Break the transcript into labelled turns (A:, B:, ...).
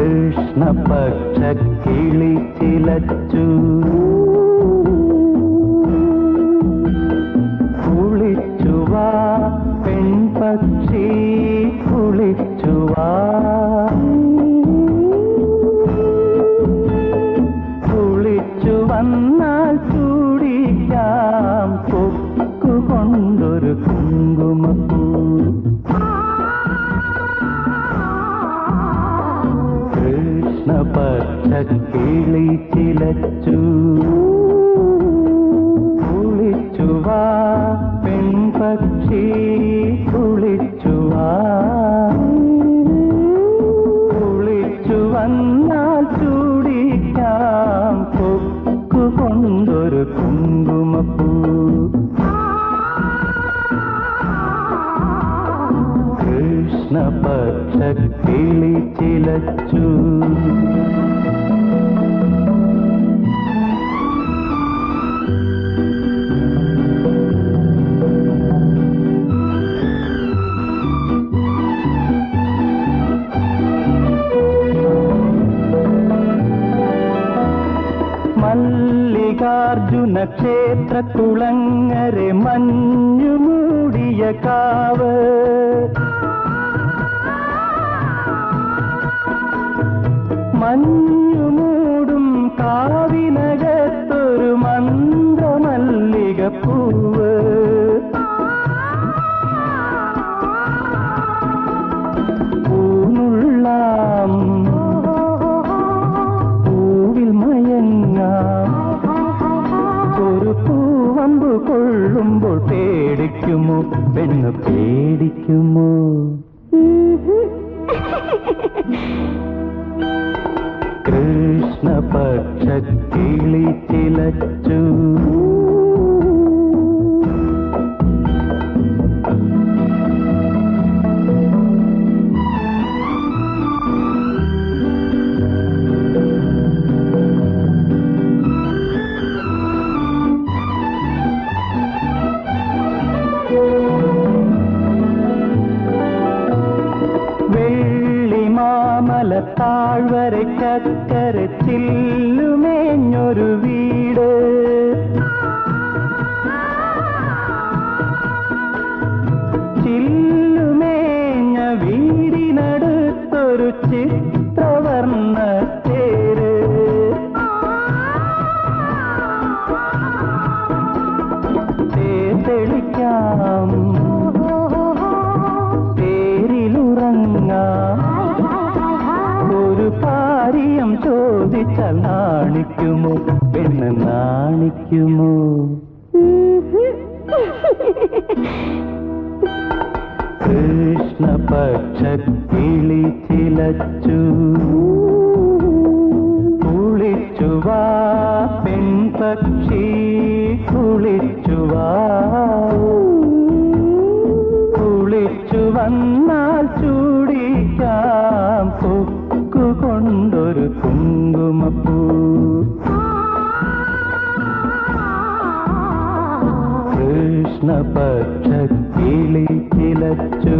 A: കൃഷ്ണപക്ഷ കിളി ചിലച്ചു കുളിച്ചുവാ പെൺപക്ഷി കുളിച്ചുവാ കുളിച്ചു വന്നാൽ ചൂടിക്കാം കൊക്കുകൊണ്ടൊരു കുങ്കുമപ്പൂ കൃഷ്ണപക്ഷക്കിളി ചിലച്ചു കുളിച്ചുവാ പെൺപക്ഷി കുളിച്ചുവാ കുളിച്ചു വന്നാൽ ചൂടിക്കാം കൊക്കുകൊണ്ടൊരു കുങ്കുമപ്പൂ കൃഷ്ണപക്ഷക്കിളി ചിലച്ചു മല്ലികാർജുന ക്ഷേത്ര കുളങ്ങരെ മഞ്ഞുമൂടിയ കാവ് മഞ്ഞുമൂടും കാവിനകത്തൊരു മന്ത്രമല്ലികപ്പൂവ് പൂനുള്ളാം പൂവിൽ മയങ്ങാം ഒരു പൂവമ്പ് കൊള്ളുമ്പോൾ പേടിക്കുമോ പെണ്ണ് പേടിക്കുമോ കൃഷ്ണപക്ഷക്കിളി ചിലച്ചു താഴ്വരക്കര ചില്ലുമേഞ്ഞൊരു വീട് ചില്ലുമേഞ്ഞ വീടിനടുത്തൊരു ചിത്രവർണ്ണ തേര് തെളിക്കാം തേരിലുറങ്ങാം ഒരു കാര്യം ചോദിച്ചാൽ നാണിക്കുമോ പെണ്ണ് നാണിക്കുമോ കൃഷ്ണപക്ഷക്കിളി ചിലച്ചു കുളിച്ചുവാ പെൺപക്ഷി കുളിച്ചുവാ കുളിച്ചു വന്നാൽ ചൂടിക്കാം കൊണ്ടൊരു കുങ്കുമപ്പൂ കൃഷ്ണപക്ഷക്കിളി ചിലച്ചു